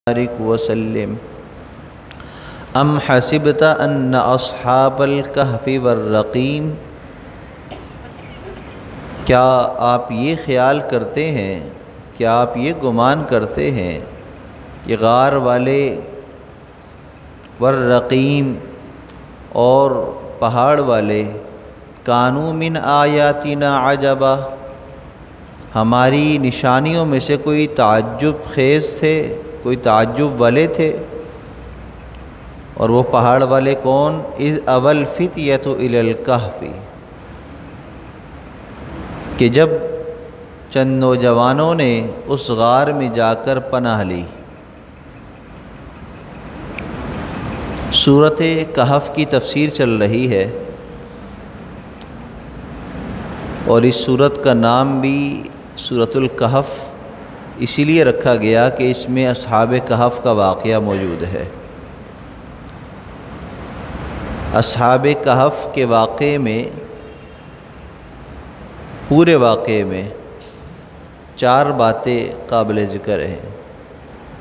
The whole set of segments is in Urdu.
وسلم ام حسبت ان اصحاب الکہف والرقیم، کیا آپ یہ خیال کرتے ہیں، کیا آپ یہ گمان کرتے ہیں کہ غار والے والرقیم اور پہاڑ والے کانوا من آیاتنا عجبا، ہماری نشانیوں میں سے کوئی تعجب خیز تھے، کوئی تعجب والے تھے؟ اور وہ پہاڑ والے کون؟ اذ اوى الفتية الى الكهف، کہ جب چند نوجوانوں نے اس غار میں جا کر پناہ لی۔ سورۃ کہف کی تفسیر چل رہی ہے، اور اس سورت کا نام بھی سورۃ الکہف اسی لیے رکھا گیا کہ اس میں اصحاب کہف کا واقعہ موجود ہے۔ اصحاب کہف کے واقعے میں، پورے واقعے میں 4 باتیں قابل ذکر ہیں،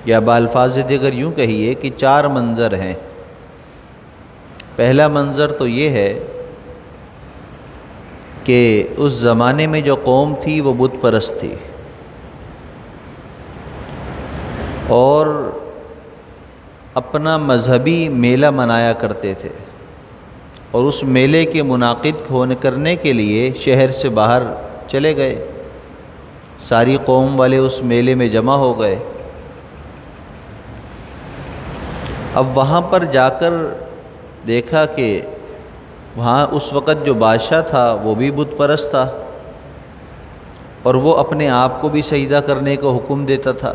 یا بالفاظ دیگر یوں کہیے کہ 4 منظر ہیں۔ پہلا منظر تو یہ ہے کہ اس زمانے میں جو قوم تھی وہ بت پرست تھی، اور اپنا مذہبی میلہ منایا کرتے تھے، اور اس میلے کے منعقد کرنے کے لیے شہر سے باہر چلے گئے۔ ساری قوم والے اس میلے میں جمع ہو گئے۔ اب وہاں پر جا کر دیکھا کہ وہاں اس وقت جو بادشاہ تھا وہ بھی بت پرست تھا، اور وہ اپنے آپ کو بھی سجدہ کرنے کا حکم دیتا تھا،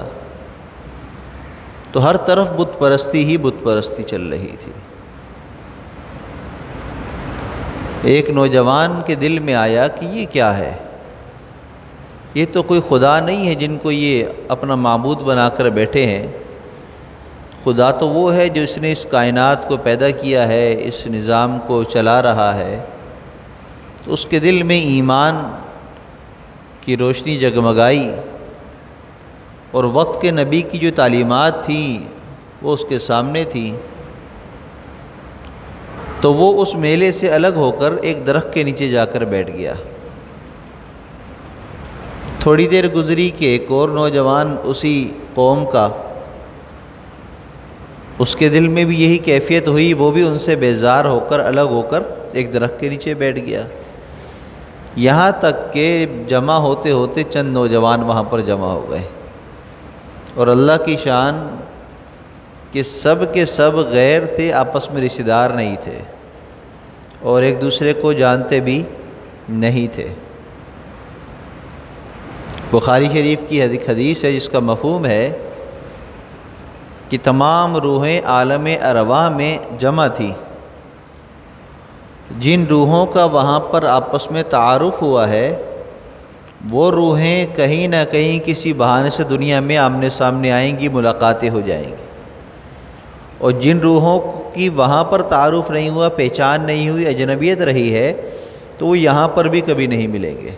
تو ہر طرف بت پرستی ہی بت پرستی چل رہی تھی۔ ایک نوجوان کے دل میں آیا کہ یہ کیا ہے؟ یہ تو کوئی خدا نہیں ہے جن کو یہ اپنا معبود بنا کر بیٹھے ہیں۔ خدا تو وہ ہے جو اس نے اس کائنات کو پیدا کیا ہے، اس نظام کو چلا رہا ہے۔ تو اس کے دل میں ایمان کی روشنی جگمگائی، اور وقت کے نبی کی جو تعلیمات تھیں وہ اس کے سامنے تھیں۔ تو وہ اس میلے سے الگ ہو کر ایک درخت کے نیچے جا کر بیٹھ گیا۔ تھوڑی دیر گزری کہ ایک اور نوجوان اسی قوم کا، اس کے دل میں بھی یہی کیفیت ہوئی، وہ بھی ان سے بیزار ہو کر الگ ہو کر ایک درخت کے نیچے بیٹھ گیا۔ یہاں تک کہ جمع ہوتے ہوتے چند نوجوان وہاں پر جمع ہو گئے، اور اللہ کی شان کہ سب کے سب غیر تھے، آپس میں رشتہ دار نہیں تھے، اور ایک دوسرے کو جانتے بھی نہیں تھے۔ بخاری شریف کی حدیث ہے جس کا مفہوم ہے کہ تمام روحیں عالم ارواح میں جمع تھی۔ جن روحوں کا وہاں پر آپس میں تعارف ہوا ہے، وہ روحیں کہیں نہ کہیں کسی بہانے سے دنیا میں آمنے سامنے آئیں گی، ملاقاتیں ہو جائیں گی، اور جن روحوں کی وہاں پر تعارف نہیں ہوا، پہچان نہیں ہوئی، اجنبیت رہی ہے، تو وہ یہاں پر بھی کبھی نہیں ملیں گے۔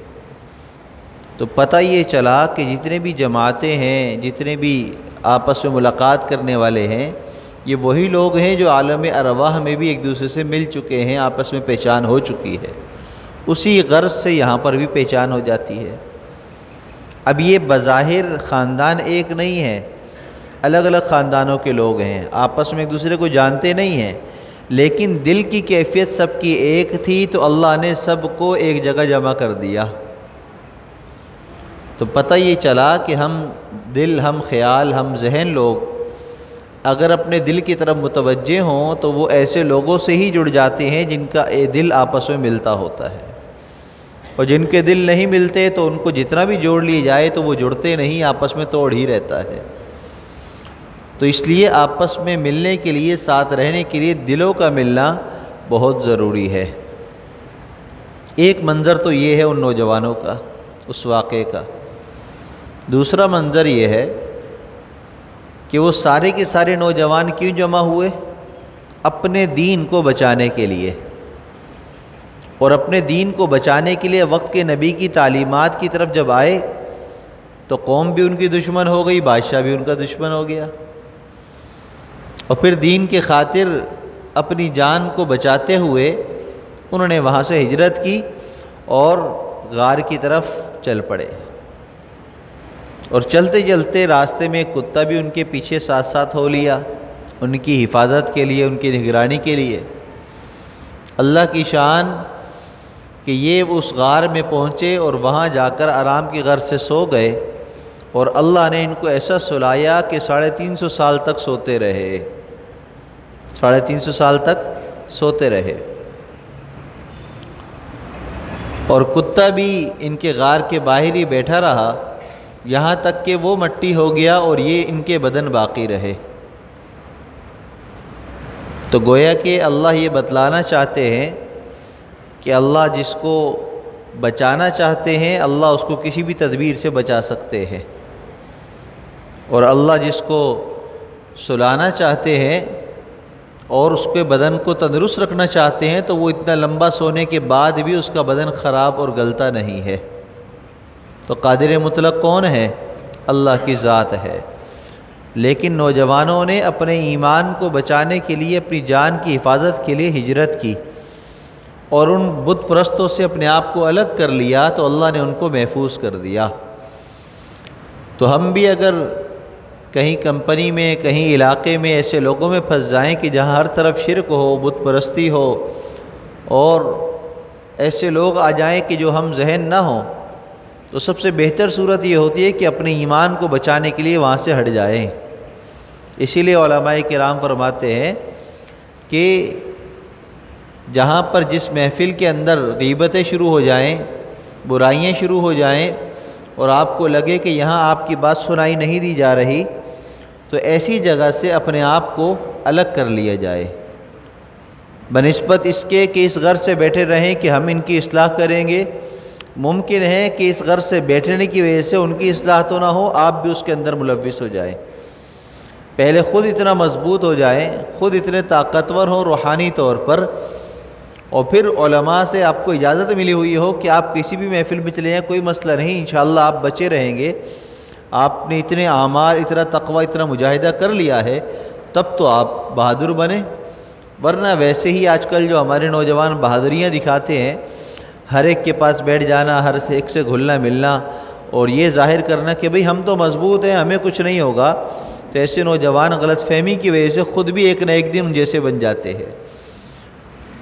تو پتہ یہ چلا کہ جتنے بھی جماعتیں ہیں، جتنے بھی آپس میں ملاقات کرنے والے ہیں، یہ وہی لوگ ہیں جو عالم ارواح میں بھی ایک دوسرے سے مل چکے ہیں، آپس میں پہچان ہو چکی ہے۔ اسی غرض سے یہاں پر بھی پہچان ہو جاتی ہے۔ اب یہ بظاہر خاندان ایک نہیں ہے، الگ الگ خاندانوں کے لوگ ہیں، آپس میں ایک دوسرے کو جانتے نہیں ہیں، لیکن دل کی کیفیت سب کی ایک تھی، تو اللہ نے سب کو ایک جگہ جمع کر دیا۔ تو پتہ یہ چلا کہ ہم دل، ہم خیال، ہم ذہن لوگ اگر اپنے دل کی طرف متوجہ ہوں تو وہ ایسے لوگوں سے ہی جڑ جاتے ہیں جن کا دل آپس میں ملتا ہوتا ہے، اور جن کے دل نہیں ملتے تو ان کو جتنا بھی جوڑ لیے جائے تو وہ جڑتے نہیں، آپس میں توڑ ہی رہتا ہے۔ تو اس لیے آپس میں ملنے کے لیے، ساتھ رہنے کے لیے دلوں کا ملنا بہت ضروری ہے۔ ایک منظر تو یہ ہے ان نوجوانوں کا، اس واقعے کا۔ دوسرا منظر یہ ہے کہ وہ سارے کے سارے نوجوان کیوں جمع ہوئے؟ اپنے دین کو بچانے کے لیے، اور اپنے دین کو بچانے کے لیے وقت کے نبی کی تعلیمات کی طرف جب آئے تو قوم بھی ان کی دشمن ہو گئی، بادشاہ بھی ان کا دشمن ہو گیا۔ اور پھر دین کے خاطر اپنی جان کو بچاتے ہوئے انہوں نے وہاں سے ہجرت کی اور غار کی طرف چل پڑے۔ اور چلتے چلتے راستے میں ایک کتا بھی ان کے پیچھے ساتھ ساتھ ہو لیا، ان کی حفاظت کے لیے، ان کی نگرانی کے لیے۔ اللہ کی شان کہ یہ اس غار میں پہنچے اور وہاں جا کر آرام کی غرض سے سو گئے، اور اللہ نے ان کو ایسا سلایا کہ 350 سال تک سوتے رہے، 350 سال تک سوتے رہے۔ اور کتا بھی ان کے غار کے باہر ہی بیٹھا رہا یہاں تک کہ وہ مٹی ہو گیا اور یہ ان کے بدن باقی رہے۔ تو گویا کہ اللہ یہ بتلانا چاہتے ہیں کہ اللہ جس کو بچانا چاہتے ہیں اللہ اس کو کسی بھی تدبیر سے بچا سکتے ہیں، اور اللہ جس کو سلانا چاہتے ہیں اور اس کے بدن کو تندرست رکھنا چاہتے ہیں تو وہ اتنا لمبا سونے کے بعد بھی اس کا بدن خراب اور گلتا نہیں ہے۔ تو قادر مطلق کون ہے؟ اللہ کی ذات ہے۔ لیکن نوجوانوں نے اپنے ایمان کو بچانے کے لیے، اپنی جان کی حفاظت کے لیے ہجرت کی اور ان بت پرستوں سے اپنے آپ کو الگ کر لیا، تو اللہ نے ان کو محفوظ کر دیا۔ تو ہم بھی اگر کہیں کمپنی میں، کہیں علاقے میں ایسے لوگوں میں پھنس جائیں کہ جہاں ہر طرف شرک ہو، بت پرستی ہو، اور ایسے لوگ آ جائیں کہ جو ہم ذہن نہ ہوں، تو سب سے بہتر صورت یہ ہوتی ہے کہ اپنے ایمان کو بچانے کے لیے وہاں سے ہٹ جائیں۔ اسی لیے علماء کرام فرماتے ہیں کہ جہاں پر جس محفل کے اندر غیبتیں شروع ہو جائیں، برائیاں شروع ہو جائیں، اور آپ کو لگے کہ یہاں آپ کی بات سنائی نہیں دی جا رہی، تو ایسی جگہ سے اپنے آپ کو الگ کر لیا جائے، بنسبت اس کے کہ اس غرض سے بیٹھے رہیں کہ ہم ان کی اصلاح کریں گے۔ ممکن ہے کہ اس غرض سے بیٹھنے کی وجہ سے ان کی اصلاح تو نہ ہو، آپ بھی اس کے اندر ملوث ہو جائیں۔ پہلے خود اتنا مضبوط ہو جائیں، خود اتنے طاقتور ہوں روحانی طور پر، اور پھر علماء سے آپ کو اجازت ملی ہوئی ہو کہ آپ کسی بھی محفل میں چلے جائیں، کوئی مسئلہ نہیں، انشاءاللہ آپ بچے رہیں گے، آپ نے اتنے اعمال، اتنا تقوی، اتنا مجاہدہ کر لیا ہے، تب تو آپ بہادر بنیں۔ ورنہ ویسے ہی آج کل جو ہمارے نوجوان بہادریاں دکھاتے ہیں، ہر ایک کے پاس بیٹھ جانا، ہر ایک سے گھلنا ملنا، اور یہ ظاہر کرنا کہ بھئی ہم تو مضبوط ہیں، ہمیں کچھ نہیں ہوگا، تو ایسے نوجوان غلط فہمی کی وجہ سے خود بھی ایک نہ ایک دن ان جیسے بن جاتے ہیں۔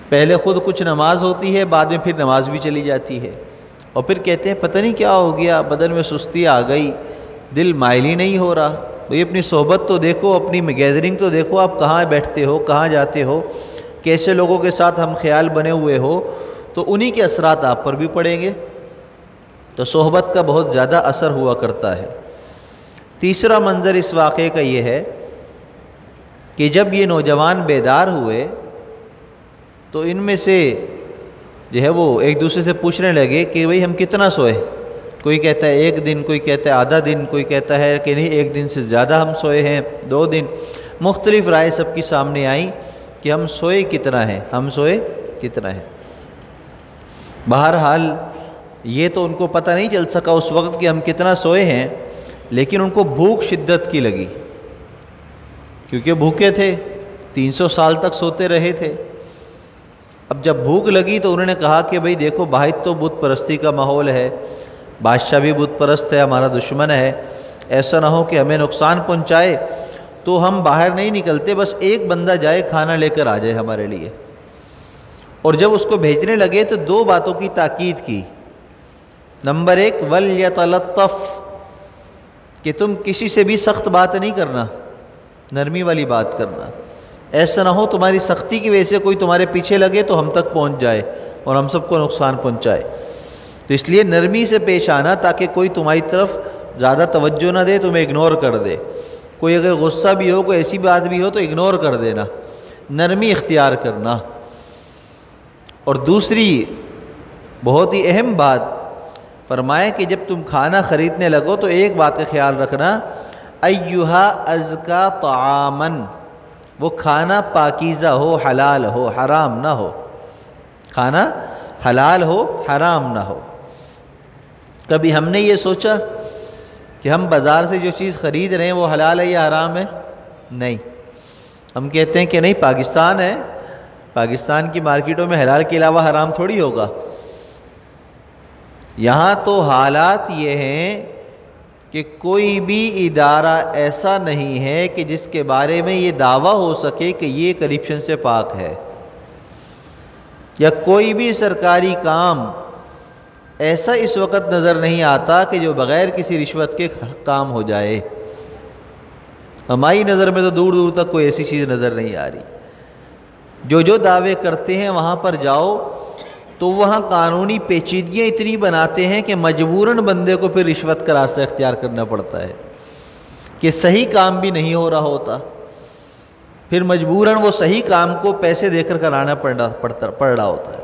پہلے خود کچھ نماز ہوتی ہے، بعد میں پھر نماز بھی چلی جاتی ہے، اور پھر کہتے ہیں پتہ نہیں کیا ہو گیا، بدن میں سستی آ گئی، دل مائل ہی نہیں ہو رہا۔ بھئی اپنی صحبت تو دیکھو، اپنی گیدرنگ تو دیکھو، آپ کہاں بیٹھتے ہو، کہاں جاتے ہو، کیسے لوگوں کے ساتھ ہم خیال بنے ہوئے ہو، تو انہی کے اثرات آپ پر بھی پڑیں گے۔ تو صحبت کا بہت زیادہ اثر ہوا کرتا ہے۔ تیسرا منظر اس واقعے کا یہ ہے کہ جب یہ نوجوان بیدار ہوئے تو ان میں سے جو ہے وہ ایک دوسرے سے پوچھنے لگے کہ بھئی ہم کتنا سوئے۔ کوئی کہتا ہے 1 دن، کوئی کہتا ہے آدھا دن، کوئی کہتا ہے کہ نہیں 1 دن سے زیادہ ہم سوئے ہیں، 2 دن۔ مختلف رائے سب کی سامنے آئیں کہ ہم سوئے کتنا ہیں، ہم سوئے کتنا ہیں۔ بہرحال یہ تو ان کو پتہ نہیں چل سکا اس وقت کہ ہم کتنا سوئے ہیں، لیکن ان کو بھوک شدت کی لگی، کیونکہ بھوکے تھے، 300 سال تک سوتے رہے تھے۔ اب جب بھوک لگی تو انہوں نے کہا کہ بھئی دیکھو باہر تو بت پرستی کا ماحول ہے، بادشاہ بھی بت پرست ہے، ہمارا دشمن ہے، ایسا نہ ہو کہ ہمیں نقصان پہنچائے، تو ہم باہر نہیں نکلتے، بس ایک بندہ جائے کھانا لے کر آ جائے ہمارے لیے۔ اور جب اس کو بھیجنے لگے تو 2 باتوں کی تاکید کی۔ نمبر 1 وَلْيَتَلَطَّفْ، کہ تم کسی سے بھی سخت بات نہیں کرنا، نرمی والی بات کرنا، ایسا نہ ہو تمہاری سختی کی وجہ سے کوئی تمہارے پیچھے لگے تو ہم تک پہنچ جائے اور ہم سب کو نقصان پہنچائے۔ تو اس لیے نرمی سے پیش آنا تاکہ کوئی تمہاری طرف زیادہ توجہ نہ دے، تمہیں اگنور کر دے۔ کوئی اگر غصہ بھی ہو، کوئی ایسی بات بھی ہو تو اگنور کر دینا، نرمی اختیار کرنا۔ اور دوسری بہت ہی اہم بات فرمائے کہ جب تم کھانا خریدنے لگو تو ایک بات کا خیال رکھنا، ایھا ازکا طعامن، وہ کھانا پاکیزہ ہو، حلال ہو، حرام نہ ہو، کھانا حلال ہو، حرام نہ ہو۔ کبھی ہم نے یہ سوچا کہ ہم بازار سے جو چیز خرید رہے ہیں وہ حلال ہے یا حرام ہے؟ نہیں، ہم کہتے ہیں کہ نہیں پاکستان ہے، پاکستان کی مارکیٹوں میں حلال کے علاوہ حرام تھوڑی ہوگا۔ یہاں تو حالات یہ ہیں کہ کوئی بھی ادارہ ایسا نہیں ہے کہ جس کے بارے میں یہ دعویٰ ہو سکے کہ یہ کرپشن سے پاک ہے، یا کوئی بھی سرکاری کام ایسا اس وقت نظر نہیں آتا کہ جو بغیر کسی رشوت کے کام ہو جائے۔ ہماری نظر میں تو دور دور تک کوئی ایسی چیز نظر نہیں آ رہی۔ جو دعوے کرتے ہیں وہاں پر جاؤ تو وہاں قانونی پیچیدگیاں اتنی بناتے ہیں کہ مجبوراً بندے کو پھر رشوت کا راستہ اختیار کرنا پڑتا ہے، کہ صحیح کام بھی نہیں ہو رہا ہوتا، پھر مجبوراً وہ صحیح کام کو پیسے دے کر کرانا پڑ رہا ہوتا ہے۔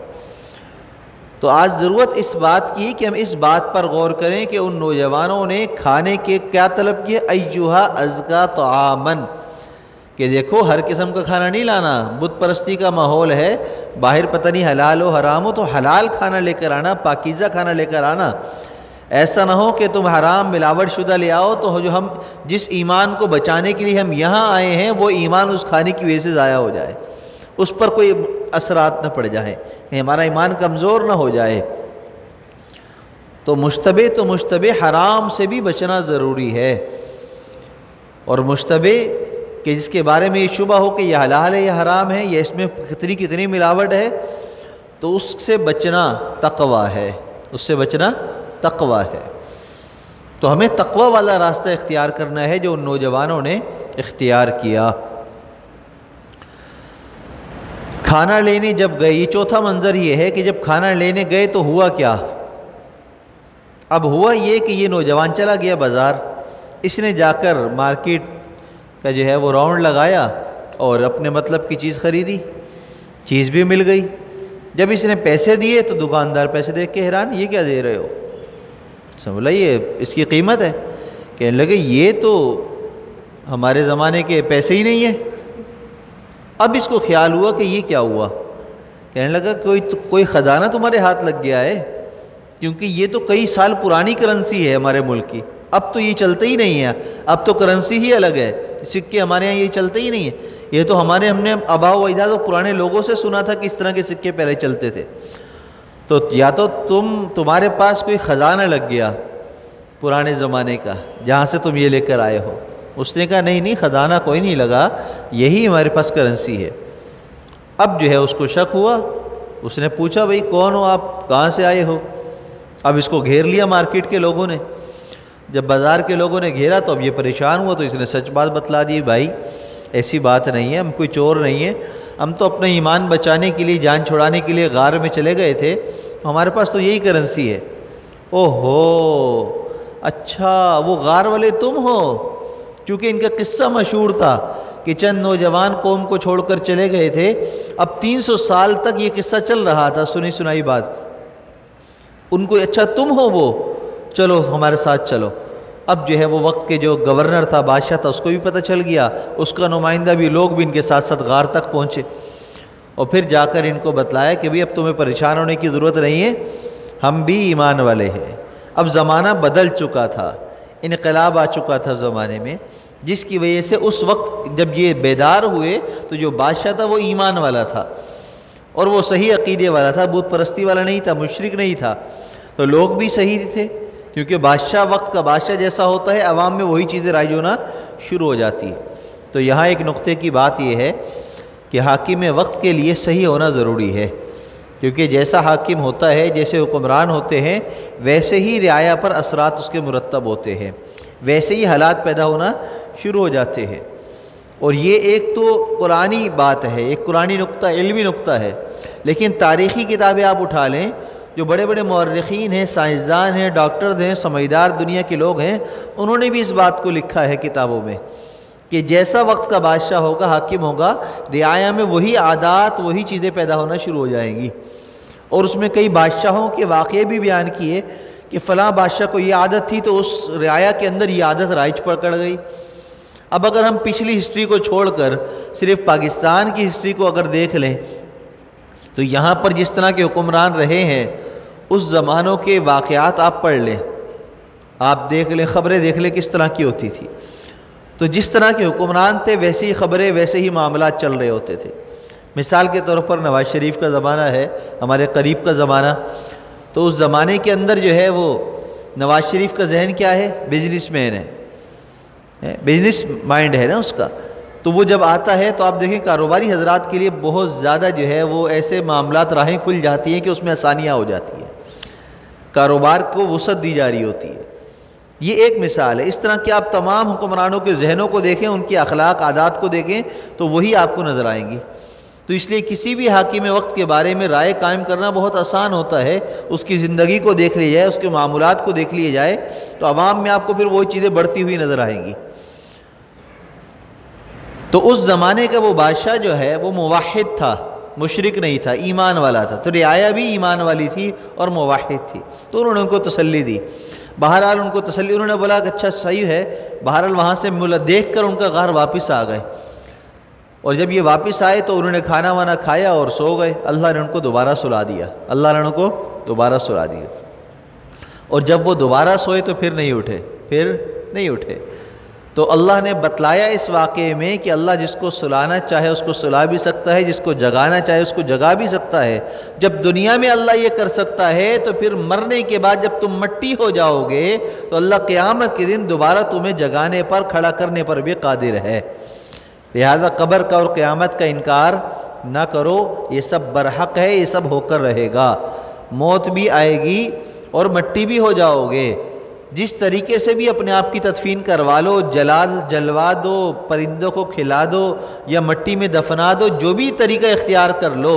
تو آج ضرورت اس بات کی کہ ہم اس بات پر غور کریں کہ ان نوجوانوں نے کھانے کے کیا طلب کیے، ایھا ازکا طعامن، کہ دیکھو ہر قسم کا کھانا نہیں لانا، بت پرستی کا ماحول ہے، باہر پتہ نہیں حلال ہو حرام ہو، تو حلال کھانا لے کر آنا، پاکیزہ کھانا لے کر آنا۔ ایسا نہ ہو کہ تم حرام ملاوٹ شدہ لے آؤ تو جو ہم جس ایمان کو بچانے کے لیے ہم یہاں آئے ہیں وہ ایمان اس کھانے کی وجہ سے ضائع ہو جائے، اس پر کوئی اثرات نہ پڑ جائیں، ہمارا ایمان کمزور نہ ہو جائے۔ تو مشتبہ حرام سے بھی بچنا ضروری ہے، اور مشتبہ کہ جس کے بارے میں یہ شبہ ہو کہ یہ حلال ہے یا حرام ہے، یا اس میں کتنی ملاوٹ ہے، تو اس سے بچنا تقویٰ ہے، اس سے بچنا تقویٰ ہے۔ تو ہمیں تقویٰ والا راستہ اختیار کرنا ہے جو ان نوجوانوں نے اختیار کیا۔ کھانا لینے جب گئے، یہ چوتھا منظر یہ ہے کہ جب کھانا لینے گئے تو ہوا کیا؟ اب ہوا یہ کہ یہ نوجوان چلا گیا بازار، اس نے جا کر مارکیٹ کا جو ہے وہ راؤنڈ لگایا اور اپنے مطلب کی چیز خریدی، چیز بھی مل گئی۔ جب اس نے پیسے دیے تو دکاندار پیسے دیکھ کے حیران، یہ کیا دے رہے ہو؟ سمجھ لائیے اس کی قیمت ہے، کہنے لگے یہ تو ہمارے زمانے کے پیسے ہی نہیں ہیں۔ اب اس کو خیال ہوا کہ یہ کیا ہوا، کہنے لگا کوئی خزانہ تمہارے ہاتھ لگ گیا ہے، کیونکہ یہ تو کئی سال پرانی کرنسی ہے ہمارے ملک کی، اب تو یہ چلتا ہی نہیں ہے، اب تو کرنسی ہی الگ ہے، سکے ہمارے یہاں یہ چلتے ہی نہیں ہے، یہ تو ہم نے آباء و اجداد و پرانے لوگوں سے سنا تھا کہ اس طرح کے سکے پہلے چلتے تھے۔ تو یا تو تمہارے پاس کوئی خزانہ لگ گیا پرانے زمانے کا جہاں سے تم یہ لے کر آئے ہو۔ اس نے کہا نہیں خزانہ کوئی نہیں لگا، یہی ہمارے پاس کرنسی ہے۔ اب جو ہے اس کو شک ہوا، اس نے پوچھا بھئی کون ہو آپ، کہاں سے آئے ہو؟ اب اس کو گھیر لیا مارکیٹ کے لوگوں نے۔ جب بازار کے لوگوں نے گھیرا تو اب یہ پریشان ہوا، تو اس نے سچ بات بتلا دی، بھائی ایسی بات نہیں ہے، ہم کوئی چور نہیں ہیں، ہم تو اپنا ایمان بچانے کے لیے، جان چھڑانے کے لیے غار میں چلے گئے تھے، ہمارے پاس تو یہی کرنسی ہے۔ اوہو اچھا وہ غار والے تم ہو؟ کیونکہ ان کا قصہ مشہور تھا کہ چند نوجوان قوم کو چھوڑ کر چلے گئے تھے، اب 300 سال تک یہ قصہ چل رہا تھا، سنی سنائی بات۔ ان کو اچھا تم ہو وہ، چلو ہمارے ساتھ چلو۔ اب جو ہے وہ وقت کے جو گورنر تھا، بادشاہ تھا، اس کو بھی پتہ چل گیا، اس کا نمائندہ بھی، لوگ بھی ان کے ساتھ ساتھ غار تک پہنچے، اور پھر جا کر ان کو بتلایا کہ اب تمہیں پریشان ہونے کی ضرورت نہیں ہے، ہم بھی ایمان والے ہیں۔ اب زمانہ بدل چکا تھا، انقلاب آ چکا تھا زمانے میں، جس کی وجہ سے اس وقت جب یہ بیدار ہوئے تو جو بادشاہ تھا وہ ایمان والا تھا، اور وہ صحیح عقیدے والا تھا، بت پرستی والا نہیں تھا، مشرک نہیں تھا، تو لوگ بھی صحیح تھے، کیونکہ بادشاہ وقت کا بادشاہ جیسا ہوتا ہے عوام میں وہی چیزیں رائج ہونا شروع ہو جاتی ہے۔ تو یہاں ایک نقطے کی بات یہ ہے کہ حاکم وقت کے لیے صحیح ہونا ضروری ہے، کیونکہ جیسا حاکم ہوتا ہے، جیسے حکمران ہوتے ہیں، ویسے ہی رعایا پر اثرات اس کے مرتب ہوتے ہیں، ویسے ہی حالات پیدا ہونا شروع ہو جاتے ہیں۔ اور یہ ایک تو قرآنی بات ہے، ایک قرآنی نقطہ، علمی نقطہ ہے، لیکن تاریخی کتابیں آپ اٹھا لیں، جو بڑے بڑے مورخین ہیں، سائنسدان ہیں، ڈاکٹرز ہیں، سمجھدار دنیا کے لوگ ہیں، انہوں نے بھی اس بات کو لکھا ہے کتابوں میں کہ جیسا وقت کا بادشاہ ہوگا، حاکم ہوگا، رعایا میں وہی عادات، وہی چیزیں پیدا ہونا شروع ہو جائیں گی۔ اور اس میں کئی بادشاہوں کے واقعے بھی بیان کیے کہ فلاں بادشاہ کو یہ عادت تھی تو اس رعایا کے اندر یہ عادت رائج پکڑ گئی۔ اب اگر ہم پچھلی ہسٹری کو چھوڑ کر صرف پاکستان کی ہسٹری کو اگر دیکھ لیں تو یہاں پر جس طرح کے حکمران رہے ہیں، اس زمانوں کے واقعات آپ پڑھ لیں، آپ دیکھ لیں، خبریں دیکھ لیں کس طرح کی ہوتی تھی۔ تو جس طرح کے حکمران تھے ویسی ہی خبریں، ویسے ہی معاملات چل رہے ہوتے تھے۔ مثال کے طور پر نواز شریف کا زمانہ ہے، ہمارے قریب کا زمانہ، تو اس زمانے کے اندر جو ہے وہ نواز شریف کا ذہن کیا ہے؟ بزنس مین ہے، بزنس مائنڈ ہے نا اس کا۔ تو وہ جب آتا ہے تو آپ دیکھیں کاروباری حضرات کے لیے بہت زیادہ جو ہے وہ ایسے معاملات راہیں کھل جاتی ہیں کہ اس میں آسانیاں ہو جاتی ہیں، کاروبار کو وسعت دی جا رہی ہوتی ہے۔ یہ ایک مثال ہے۔ اس طرح کہ آپ تمام حکمرانوں کے ذہنوں کو دیکھیں، ان کے اخلاق عادات کو دیکھیں تو وہی آپ کو نظر آئیں گی۔ تو اس لیے کسی بھی حاکم وقت کے بارے میں رائے قائم کرنا بہت آسان ہوتا ہے، اس کی زندگی کو دیکھ لی جائے، اس کے معاملات کو دیکھ لیے جائے تو عوام میں آپ کو پھر وہی چیزیں بڑھتی ہوئی نظر آئیں گی۔ تو اس زمانے کا وہ بادشاہ جو ہے وہ موحد تھا، مشرک نہیں تھا، ایمان والا تھا، تو رعایا بھی ایمان والی تھی اور موحد تھی، تو انہوں نے ان کو تسلی دی۔ بہرحال ان کو تسلی، انہوں نے بولا کہ اچھا صحیح ہے۔ بہرحال وہاں سے دیکھ کر ان کا غار واپس آ گئے، اور جب یہ واپس آئے تو انہوں نے کھانا وانا کھایا اور سو گئے۔ اللہ نے ان کو دوبارہ سلا دیا، اللہ نے ان کو دوبارہ سلا دیا، اور جب وہ دوبارہ سوئے تو پھر نہیں اٹھے۔ تو اللہ نے بتلایا اس واقعے میں کہ اللہ جس کو سلانا چاہے اس کو سلا بھی سکتا ہے، جس کو جگانا چاہے اس کو جگا بھی سکتا ہے۔ جب دنیا میں اللہ یہ کر سکتا ہے تو پھر مرنے کے بعد جب تم مٹی ہو جاؤ گے تو اللہ قیامت کے دن دوبارہ تمہیں جگانے پر، کھڑا کرنے پر بھی قادر ہے۔ لہذا قبر کا اور قیامت کا انکار نہ کرو، یہ سب برحق ہے، یہ سب ہو کر رہے گا۔ موت بھی آئے گی اور مٹی بھی ہو جاؤ گے۔ جس طریقے سے بھی اپنے آپ کی تدفین کروا لو، جلوا دو، پرندوں کو کھلا دو یا مٹی میں دفنا دو، جو بھی طریقہ اختیار کر لو،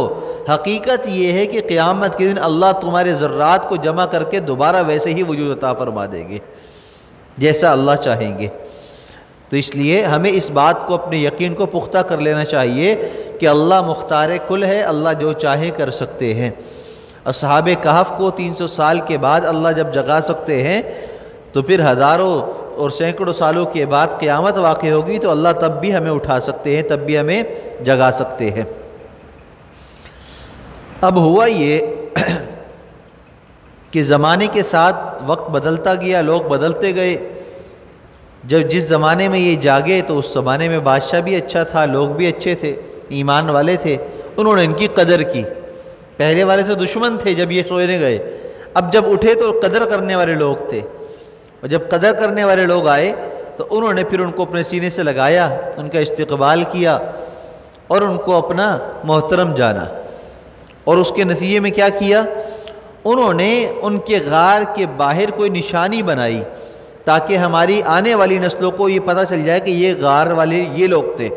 حقیقت یہ ہے کہ قیامت کے دن اللہ تمہارے ذرات کو جمع کر کے دوبارہ ویسے ہی وجود عطا فرما دیں گے جیسا اللہ چاہیں گے۔ تو اس لیے ہمیں اس بات کو، اپنے یقین کو پختہ کر لینا چاہیے کہ اللہ مختار کل ہے، اللہ جو چاہے کر سکتے ہیں۔ اصحاب کہف کو 300 سال کے بعد اللہ جب جگا سکتے ہیں تو پھر ہزاروں اور سینکڑوں سالوں کے بعد قیامت واقع ہوگی تو اللہ تب بھی ہمیں اٹھا سکتے ہیں، تب بھی ہمیں جگا سکتے ہیں۔ اب ہوا یہ کہ زمانے کے ساتھ وقت بدلتا گیا، لوگ بدلتے گئے۔ جس زمانے میں یہ جاگے تو اس زمانے میں بادشاہ بھی اچھا تھا، لوگ بھی اچھے تھے، ایمان والے تھے، انہوں نے ان کی قدر کی۔ پہلے والے سے دشمن تھے جب یہ سونے گئے، اب جب اٹھے تو قدر کرنے والے لوگ تھے، اور جب قدر کرنے والے لوگ آئے تو انہوں نے پھر ان کو اپنے سینے سے لگایا، ان کا استقبال کیا اور ان کو اپنا محترم جانا۔ اور اس کے نتیجے میں کیا کیا؟ انہوں نے ان کے غار کے باہر کوئی نشانی بنائی تاکہ ہماری آنے والی نسلوں کو یہ پتہ چل جائے کہ یہ غار والے یہ لوگ تھے،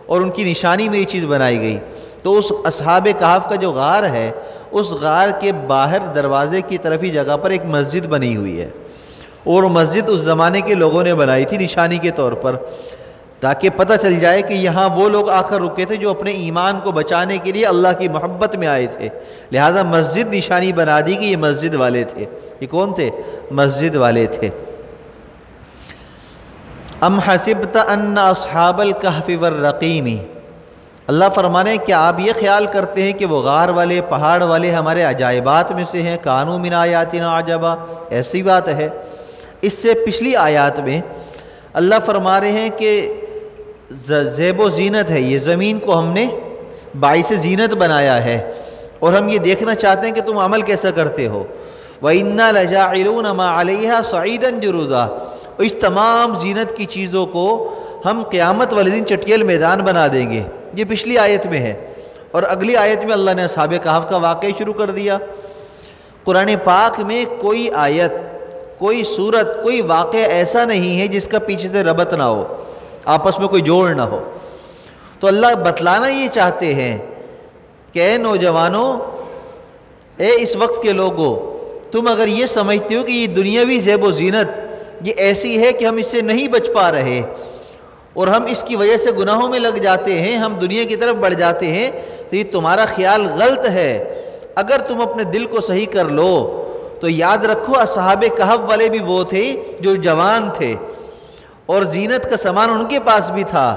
اور ان کی نشانی میں یہ چیز بنائی گئی۔ تو اس اصحاب کہف کا جو غار ہے، اس غار کے باہر دروازے کی طرفی جگہ پر ایک مسجد بنی ہوئی ہے، اور مسجد اس زمانے کے لوگوں نے بنائی تھی نشانی کے طور پر، تاکہ پتہ چل جائے کہ یہاں وہ لوگ آ کر رکے تھے جو اپنے ایمان کو بچانے کے لیے اللہ کی محبت میں آئے تھے۔ لہٰذا مسجد نشانی بنا دی کہ یہ مسجد والے تھے۔ یہ کون تھے؟ مسجد والے تھے۔ ام حسبت ان اصحاب الکہف والرقیم، اللہ فرمانے کہ آپ یہ خیال کرتے ہیں کہ وہ غار والے، پہاڑ والے ہمارے عجائبات میں سے ہیں؟ کانوا من آیاتنا عجبا، ایسی بات ہے۔ اس سے پچھلی آیات میں اللہ فرما رہے ہیں کہ زیب و زینت ہے، یہ زمین کو ہم نے باعث زینت بنایا ہے، اور ہم یہ دیکھنا چاہتے ہیں کہ تم عمل کیسا کرتے ہو۔ وَإِنَّا لَجَاعِلُونَ مَا عَلَيْهَا صَعِيدًا جُرُزًا، اس تمام زینت کی چیزوں کو ہم قیامت والے دن چٹیل میدان بنا دیں گے۔ یہ پچھلی آیت میں ہے، اور اگلی آیت میں اللہ نے اصحاب کہف کا واقعہ شروع کر دیا۔ قرآن پاک میں کوئی آیت، کوئی صورت، کوئی واقعہ ایسا نہیں ہے جس کا پیچھے سے ربط نہ ہو، آپس میں کوئی جوڑ نہ ہو۔ تو اللہ بتلانا یہ چاہتے ہیں کہ اے نوجوانوں، اے اس وقت کے لوگوں، تم اگر یہ سمجھتے ہو کہ یہ دنیاوی زیب و زینت یہ ایسی ہے کہ ہم اس سے نہیں بچ پا رہے اور ہم اس کی وجہ سے گناہوں میں لگ جاتے ہیں، ہم دنیا کی طرف بڑھ جاتے ہیں، تو یہ تمہارا خیال غلط ہے۔ اگر تم اپنے دل کو صحیح کر لو تو یاد رکھو اصحاب کہف والے بھی وہ تھے جو جوان تھے، اور زینت کا سامان ان کے پاس بھی تھا،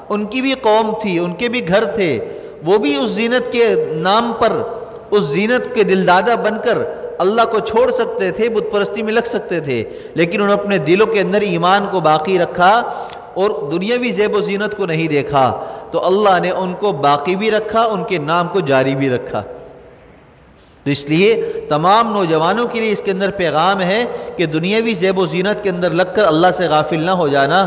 ان کی بھی قوم تھی، ان کے بھی گھر تھے، وہ بھی اس زینت کے نام پر، اس زینت کے دلدادہ بن کر اللہ کو چھوڑ سکتے تھے، بت پرستی میں لگ سکتے تھے، لیکن انہوں نے اپنے دلوں کے اندر ایمان کو باقی رکھا اور دنیاوی زیب و زینت کو نہیں دیکھا تو اللہ نے ان کو باقی بھی رکھا، ان کے نام کو جاری بھی رکھا۔ تو اس لیے تمام نوجوانوں کے لیے اس کے اندر پیغام ہے کہ دنیاوی زیب و زینت کے اندر لگ کر اللہ سے غافل نہ ہو جانا،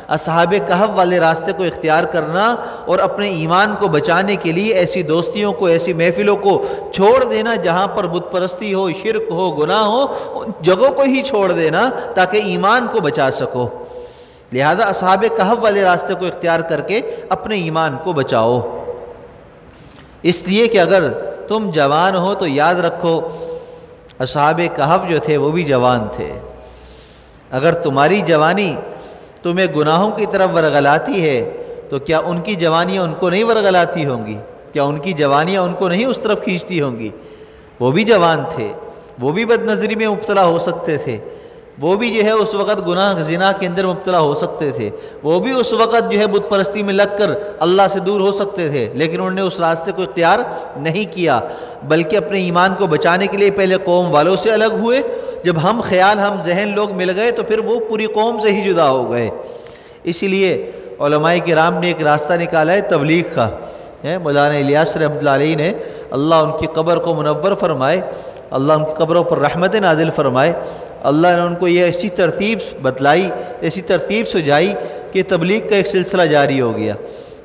اصحاب کہف والے راستے کو اختیار کرنا اور اپنے ایمان کو بچانے کے لیے ایسی دوستیوں کو، ایسی محفلوں کو چھوڑ دینا جہاں پر بت پرستی ہو، شرک ہو، گناہ ہو، ان جگہوں کو ہی چھوڑ دینا تاکہ ایمان کو بچا سکو۔ لہذا اصحاب کہف والے راستے کو اختیار کر کے اپنے ایمان کو بچاؤ، اس لیے کہ اگر تم جوان ہو تو یاد رکھو اصحاب کہف جو تھے وہ بھی جوان تھے۔ اگر تمہاری جوانی تمہیں گناہوں کی طرف ورغلاتی ہے تو کیا ان کی جوانیاں ان کو نہیں ورغلاتی ہوں گی؟ کیا ان کی جوانیاں ان کو نہیں اس طرف کھینچتی ہوں گی؟ وہ بھی جوان تھے، وہ بھی بد نظری میں مبتلا ہو سکتے تھے، وہ بھی جو ہے اس وقت گناہ زنا کے اندر مبتلا ہو سکتے تھے، وہ بھی اس وقت جو ہے بت پرستی میں لگ کر اللہ سے دور ہو سکتے تھے، لیکن انہوں نے اس راستے کو اختیار نہیں کیا، بلکہ اپنے ایمان کو بچانے کے لیے پہلے قوم والوں سے الگ ہوئے۔ جب ہم خیال ہم ذہن لوگ مل گئے تو پھر وہ پوری قوم سے ہی جدا ہو گئے۔ اسی لیے علماء کرام نے ایک راستہ نکالا ہے تبلیغ کا۔ مولانا الیاس رحمۃ اللہ علیہ نے، اللہ ان کی قبر کو منور فرمائے، اللہ ان کی قبروں پر رحمت نازل فرمائے، اللہ نے ان کو یہ ایسی ترتیب بتلائی، ایسی ترتیب سجائی کہ تبلیغ کا ایک سلسلہ جاری ہو گیا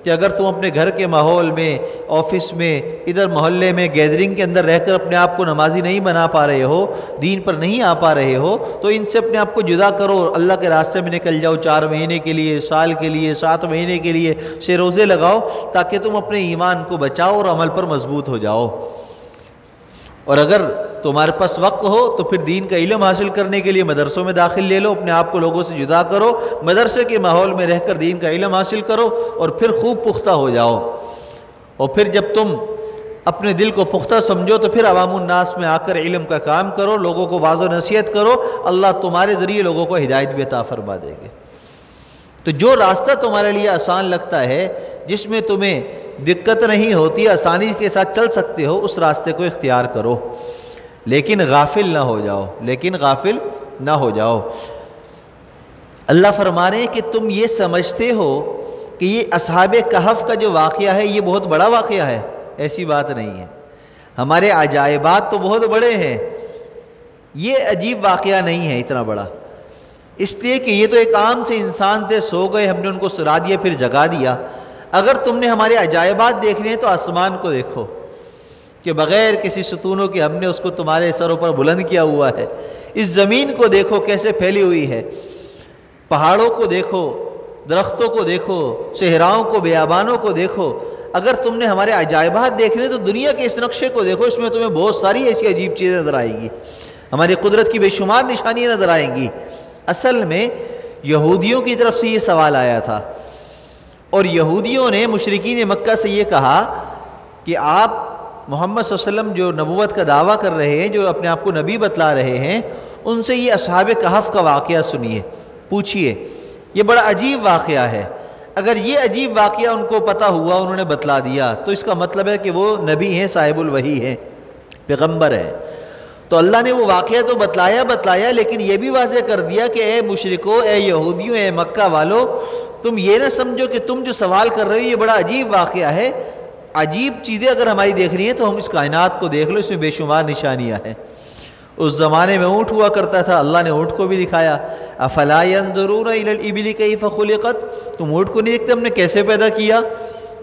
کہ اگر تم اپنے گھر کے ماحول میں، آفس میں، ادھر محلے میں، گیدرنگ کے اندر رہ کر اپنے آپ کو نمازی نہیں بنا پا رہے ہو، دین پر نہیں آ پا رہے ہو، تو ان سے اپنے آپ کو جدا کرو، اللہ کے راستے میں نکل جاؤ، 4 مہینے کے لیے، سال کے لیے، 7 مہینے کے لیے سے روزے لگاؤ تاکہ تم اپنے ایمان کو بچاؤ اور عمل پر مضبوط ہو جاؤ۔ اور اگر تمہارے پاس وقت ہو تو پھر دین کا علم حاصل کرنے کے لیے مدرسوں میں داخل لے لو، اپنے آپ کو لوگوں سے جدا کرو، مدرسے کے ماحول میں رہ کر دین کا علم حاصل کرو اور پھر خوب پختہ ہو جاؤ۔ اور پھر جب تم اپنے دل کو پختہ سمجھو تو پھر عوام الناس میں آ کر علم کا کام کرو، لوگوں کو واعظ و نصیحت کرو، اللہ تمہارے ذریعے لوگوں کو ہدایت بھی عطا فرما دیں گے۔ تو جو راستہ تمہارے لیے آسان لگتا ہے، جس میں تمہیں دقت نہیں ہوتی، آسانی کے ساتھ چل سکتے ہو، اس راستے کو اختیار کرو، لیکن غافل نہ ہو جاؤ، لیکن غافل نہ ہو جاؤ۔ اللہ فرما رہے ہیں کہ تم یہ سمجھتے ہو کہ یہ اصحاب کہف کا جو واقعہ ہے یہ بہت بڑا واقعہ ہے، ایسی بات نہیں ہے۔ ہمارے عجائبات تو بہت بڑے ہیں، یہ عجیب واقعہ نہیں ہے اتنا بڑا، اس لیے کہ یہ تو ایک عام سے انسان تھے، سو گئے، ہم نے ان کو سلا دیا پھر جگا دیا۔ اگر تم نے ہمارے عجائبات دیکھنے ہیں تو آسمان کو دیکھو کہ بغیر کسی ستونوں کے ہم نے اس کو تمہارے سروں پر بلند کیا ہوا ہے۔ اس زمین کو دیکھو کیسے پھیلی ہوئی ہے، پہاڑوں کو دیکھو، درختوں کو دیکھو، صحراؤں کو، بیابانوں کو دیکھو۔ اگر تم نے ہمارے عجائبات دیکھنے تو دنیا کے اس نقشے کو دیکھو، اس میں تمہیں بہت ساری ایسی عجیب چیزیں نظر آئیں گی، ہماری قدرت کی بے شمار نشانیاں نظر آئیں گی۔ اصل میں یہودیوں کی طرف سے یہ سوال آیا تھا، اور یہودیوں نے مشرکین مکہ سے یہ کہا کہ آپ محمد صلی اللہ علیہ وسلم جو نبوت کا دعویٰ کر رہے ہیں، جو اپنے آپ کو نبی بتلا رہے ہیں، ان سے یہ اصحاب کہف کا واقعہ سنیے، پوچھئے، یہ بڑا عجیب واقعہ ہے۔ اگر یہ عجیب واقعہ ان کو پتہ ہوا، انہوں نے بتلا دیا، تو اس کا مطلب ہے کہ وہ نبی ہیں، صاحب الوحی ہیں، پیغمبر ہیں۔ تو اللہ نے وہ واقعہ تو بتلایا، لیکن یہ بھی واضح کر دیا کہ اے مشرکو، اے یہودیوں، اے مکہ والو، تم یہ نہ سمجھو کہ تم جو سوال کر رہے ہو یہ بڑا عجیب واقعہ ہے۔ عجیب چیزیں اگر ہماری دیکھنی ہیں تو ہم اس کائنات کو دیکھ لو، اس میں بے شمار نشانیاں ہیں۔ اس زمانے میں اونٹ ہوا کرتا تھا، اللہ نے اونٹ کو بھی دکھایا، افلا ينظرون الى الابل كيف خلقت، تم اونٹ کو نہیں دیکھتے ہم نے کیسے پیدا کیا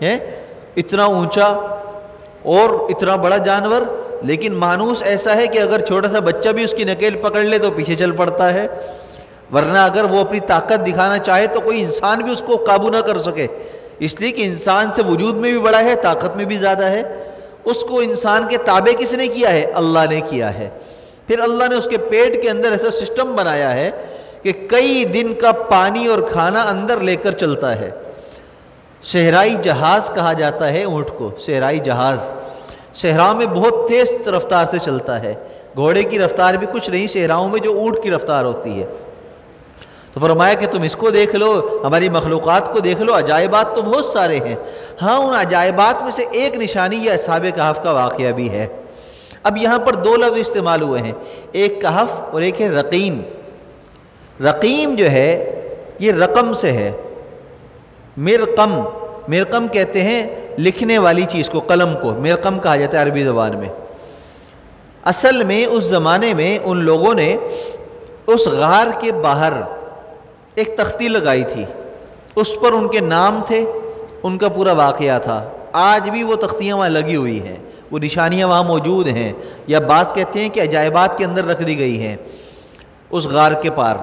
ہے، اتنا اونچا اور اتنا بڑا جانور، لیکن مانوس ایسا ہے کہ اگر چھوٹا سا بچہ بھی اس کی نکیل پکڑ لے تو پیچھے چل پڑتا ہے، ورنہ اگر وہ اپنی طاقت دکھانا چاہے تو کوئی انسان بھی اس کو قابو نہ کر سکے، اس لیے کہ انسان سے وجود میں بھی بڑا ہے، طاقت میں بھی زیادہ ہے۔ اس کو انسان کے تابع کس نے کیا ہے؟ اللہ نے کیا ہے۔ پھر اللہ نے اس کے پیٹ کے اندر ایسا سسٹم بنایا ہے کہ کئی دن کا پانی اور کھانا اندر لے کر چلتا ہے۔ صحرائی جہاز کہا جاتا ہے اونٹ کو، صحرائی جہاز، صحرا میں بہت تیز رفتار سے چلتا ہے، گھوڑے کی رفتار بھی کچھ نہیں صحراؤں میں جو اونٹ کی رفتار ہوتی ہے۔ تو فرمایا کہ تم اس کو دیکھ لو، ہماری مخلوقات کو دیکھ لو، عجائبات تو بہت سارے ہیں۔ ہاں، ان عجائبات میں سے ایک نشانی یہ اصحاب کہف کا واقعہ بھی ہے۔ اب یہاں پر 2 لفظ استعمال ہوئے ہیں، ایک کہف اور ایک ہے رقیم۔ رقیم جو ہے یہ رقم سے ہے، مرقم، مرقم کہتے ہیں لکھنے والی چیز کو، قلم کو مرقم کہا جاتا ہے عربی زبان میں۔ اصل میں اس زمانے میں ان لوگوں نے اس غار کے باہر ایک تختی لگائی تھی، اس پر ان کے نام تھے، ان کا پورا واقعہ تھا۔ آج بھی وہ تختیاں وہاں لگی ہوئی ہیں، وہ نشانیاں وہاں موجود ہیں، یا بعض کہتے ہیں کہ عجائبات کے اندر رکھ دی گئی ہیں اس غار کے پار۔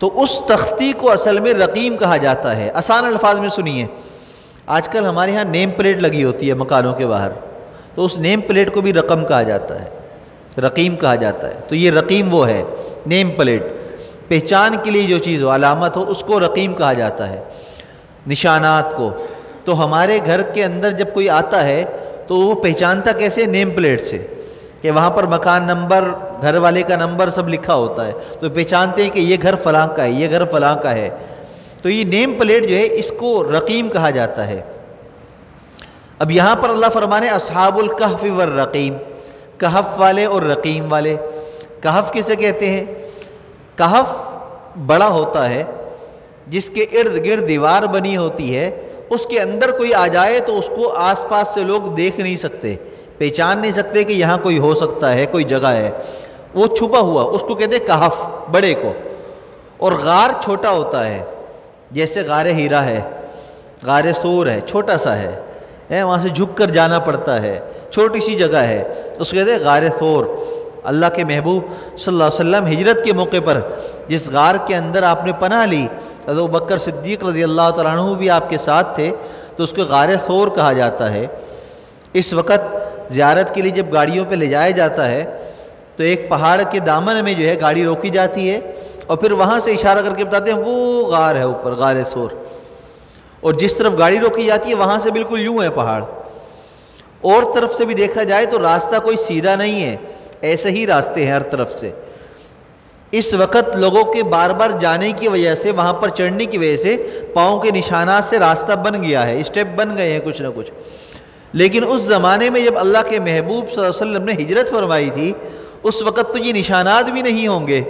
تو اس تختی کو اصل میں رقیم کہا جاتا ہے۔ آسان الفاظ میں سنیے، آج کل ہمارے ہاں نیم پلیٹ لگی ہوتی ہے مکانوں کے باہر، تو اس نیم پلیٹ کو بھی رقم کہا جاتا ہے، رقیم کہا جاتا ہے۔ تو یہ رقیم وہ ہے، نیم پلیٹ، پہچان کے لیے جو چیز ہو، علامت ہو، اس کو رقیم کہا جاتا ہے، نشانات کو۔ تو ہمارے گھر کے اندر جب کوئی آتا ہے تو وہ پہچانتا کیسے؟ نیم پلیٹ سے، کہ وہاں پر مکان نمبر، گھر والے کا نمبر سب لکھا ہوتا ہے، تو پہچانتے ہیں کہ یہ گھر فلاں کا ہے، یہ گھر فلاں کا ہے۔ تو یہ نیم پلیٹ جو ہے اس کو رقیم کہا جاتا ہے۔ اب یہاں پر اللہ فرمانے اصحاب الکہف والرقیم، کہف والے اور رقیم والے۔ کہف کسے کہتے ہیں؟ کہف بڑا ہوتا ہے جس کے ارد گرد دیوار بنی ہوتی ہے، اس کے اندر کوئی آ جائے تو اس کو آس پاس سے لوگ دیکھ نہیں سکتے، پہچان نہیں سکتے کہ یہاں کوئی ہو سکتا ہے، کوئی جگہ ہے، وہ چھپا ہوا، اس کو کہتے ہیں کہف، بڑے کو۔ اور غار چھوٹا ہوتا ہے، جیسے غار ہیرا ہے، غار ثور ہے، چھوٹا سا ہے، وہاں سے جھک کر جانا پڑتا ہے، چھوٹی سی جگہ ہے، اس کو کہتے ہیں غار ثور۔ اللہ کے محبوب صلی اللہ علیہ وسلم ہجرت کے موقع پر جس غار کے اندر آپ نے پناہ لی، حضرت ابوبکر صدیق رضی اللہ تعالیٰ عنہ بھی آپ کے ساتھ تھے، تو اس کو غار ثور کہا جاتا ہے۔ اس وقت زیارت کے لیے جب گاڑیوں پہ لے جایا جاتا ہے تو ایک پہاڑ کے دامن میں جو ہے گاڑی روکی جاتی ہے، اور پھر وہاں سے اشارہ کر کے بتاتے ہیں وہ غار ہے اوپر، غار ثور۔ اور جس طرف گاڑی روکی جاتی ہے وہاں سے بالکل یوں ہے پہاڑ، اور طرف سے بھی دیکھا جائے تو راستہ کوئی سیدھا نہیں ہے، ایسے ہی راستے ہیں ہر طرف سے۔ اس وقت لوگوں کے بار بار جانے کی وجہ سے، وہاں پر چڑھنے کی وجہ سے پاؤں کے نشانات سے راستہ بن گیا ہے، اسٹیپ بن گئے ہیں کچھ نہ کچھ۔ لیکن اس زمانے میں جب اللہ کے محبوب صلی اللہ علیہ وسلم نے ہجرت فرمائی تھی، اس وقت تو یہ نشانات بھی نہیں ہوں گے۔